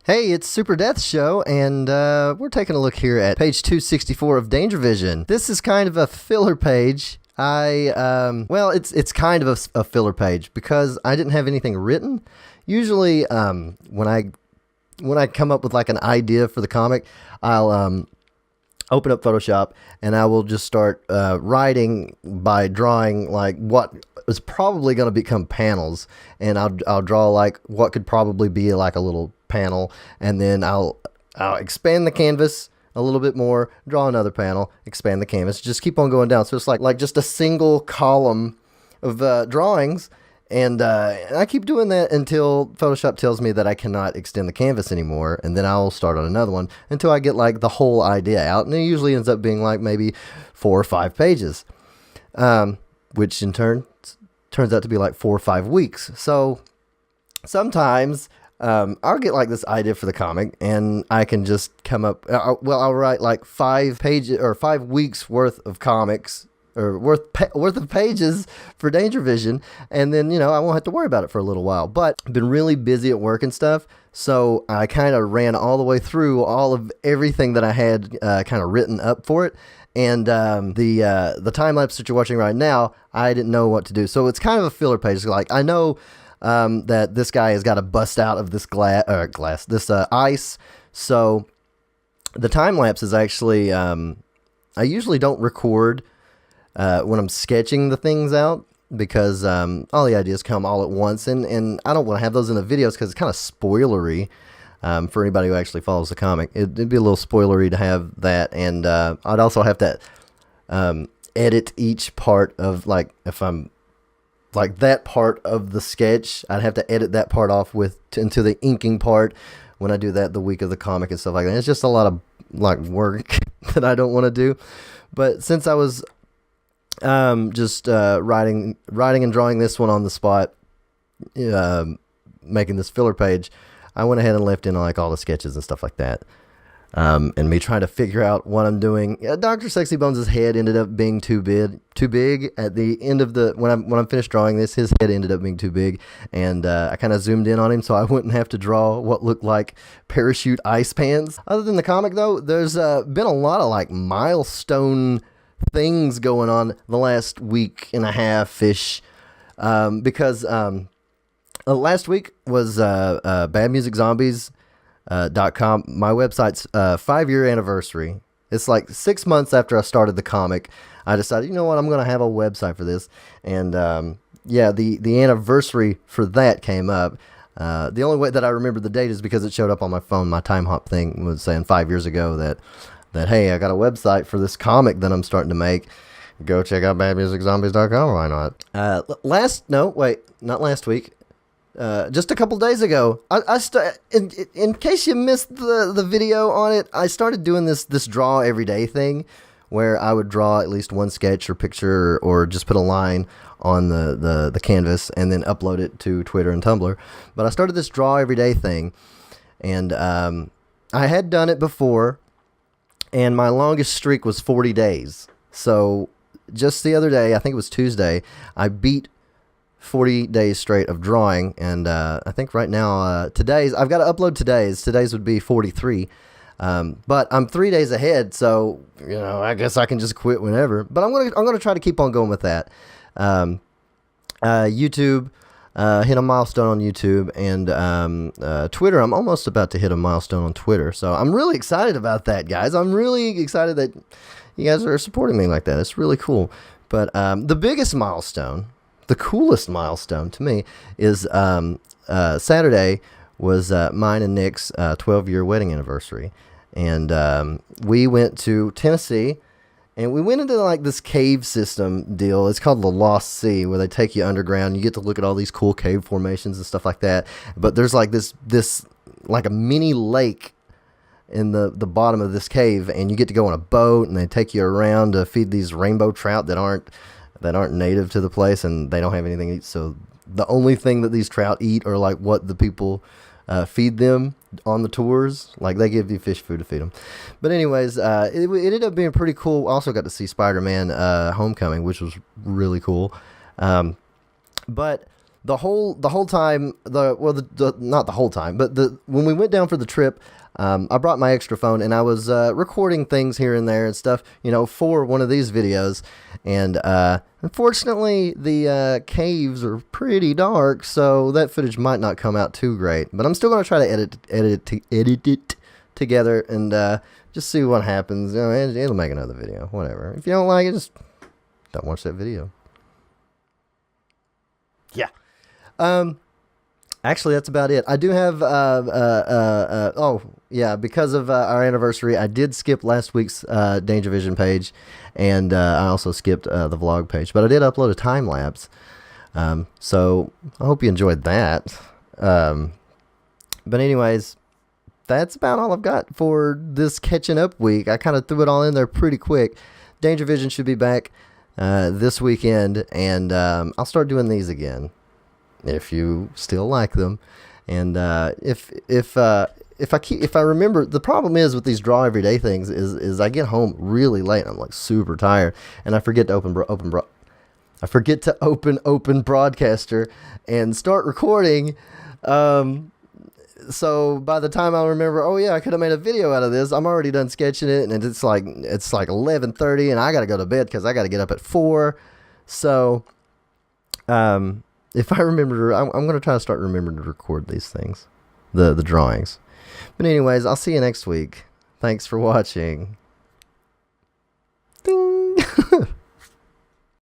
Hey, it's Super Death Show, and we're taking a look here at page 264 of Danger Vision. This is kind of a filler page. It's kind of a filler page because I didn't have anything written. Usually, when I come up with like an idea for the comic, I'll open up Photoshop and I will just start writing by drawing like what is probably going to become panels, and I'll draw like what could probably be like a little panel, and then I'll expand the canvas a little bit more, draw another panel, expand the canvas, just keep on going down. So it's like just a single column of drawings, and I keep doing that until Photoshop tells me that I cannot extend the canvas anymore, and then I'll start on another one until I get like the whole idea out, and it usually ends up being like maybe 4 or 5 pages, which in turn turns out to be like 4 or 5 weeks. So sometimes I'll get like this idea for the comic, and I can just come up. I'll write like 5 pages or 5 weeks worth of comics or worth of pages for Danger Vision, and then I won't have to worry about it for a little while. But I've been really busy at work and stuff, so I kind of ran all the way through all of everything that I had kind of written up for it. And the time lapse that you're watching right now, I didn't know what to do, so it's kind of a filler page. Like I know that this guy has got to bust out of this ice. So the time lapse is actually, I usually don't record when I'm sketching the things out, because all the ideas come all at once, and I don't want to have those in the videos because it's kind of spoilery for anybody who actually follows the comic. It'd be a little spoilery to have that, and I'd also have to edit each part of, like, if I'm like that part of the sketch, I'd have to edit that part off into the inking part when I do that the week of the comic and stuff like that. It's just a lot of like work that I don't want to do. But since I was just writing and drawing this one on the spot, making this filler page, I went ahead and left in like all the sketches and stuff like that. And me trying to figure out what I'm doing. Dr. Sexy Bones' head ended up being too big at the end of when I'm finished drawing this. His head ended up being too big, and I kind of zoomed in on him so I wouldn't have to draw what looked like parachute ice pants. Other than the comic, though, there's been a lot of like milestone things going on the last week and a half-ish, because last week was Bad Music Zombies. .com. My website's 5-year anniversary. It's like 6 months after I started the comic. I decided, you know what, I'm going to have a website for this. And the anniversary for that came up. The only way that I remember the date is because it showed up on my phone. My time hop thing was saying 5 years ago that hey, I got a website for this comic that I'm starting to make. Go check out badmusiczombies.com. Why not? Not last week. Just a couple days ago, in case you missed the video on it, I started doing this draw every day thing, where I would draw at least one sketch or picture or just put a line on the canvas and then upload it to Twitter and Tumblr. But I started this draw every day thing, and I had done it before, and my longest streak was 40 days. So just the other day, I think it was Tuesday, I beat 40 days straight of drawing, and I think right now I've got to upload today's would be 43, but I'm 3 days ahead, so I guess I can just quit whenever. But I'm gonna try to keep on going with that. YouTube, hit a milestone on YouTube, and Twitter, I'm almost about to hit a milestone on Twitter, so I'm really excited about that, guys. I'm really excited that you guys are supporting me like that. It's really cool. But the biggest milestone, the coolest milestone to me, is Saturday was mine and Nick's 12-year wedding anniversary, and we went to Tennessee, and we went into like this cave system deal. It's called the Lost Sea, where they take you underground. You get to look at all these cool cave formations and stuff like that. But there's like this like a mini lake in the bottom of this cave, and you get to go on a boat, and they take you around to feed these rainbow trout that aren't native to the place, and they don't have anything to eat. So the only thing that these trout eat are like what the people feed them on the tours. Like they give you fish food to feed them. But anyways, it ended up being pretty cool. Also got to see Spider-Man Homecoming, which was really cool. But the whole time, not the whole time, but when we went down for the trip, I brought my extra phone and I was recording things here and there and stuff, for one of these videos. And unfortunately, the caves are pretty dark, so that footage might not come out too great. But I'm still going to try to edit it together and just see what happens. It'll make another video, whatever. If you don't like it, just don't watch that video. Yeah. Actually, that's about it. I do have, because of our anniversary, I did skip last week's Danger Vision page, and I also skipped the vlog page, but I did upload a time lapse. So I hope you enjoyed that. But anyways, that's about all I've got for this catching up week. I kind of threw it all in there pretty quick. Danger Vision should be back this weekend, and I'll start doing these again if you still like them. And if I remember, the problem is with these draw everyday things is I get home really late. I'm like super tired, and I forget to open Broadcaster and start recording. So by the time I remember, oh yeah, I could have made a video out of this, I'm already done sketching it, and it's like 11:30, and I gotta go to bed because I gotta get up at 4. So, if I remember, I'm gonna try to start remembering to record these things, the drawings. But anyways, I'll see you next week. Thanks for watching. Ding.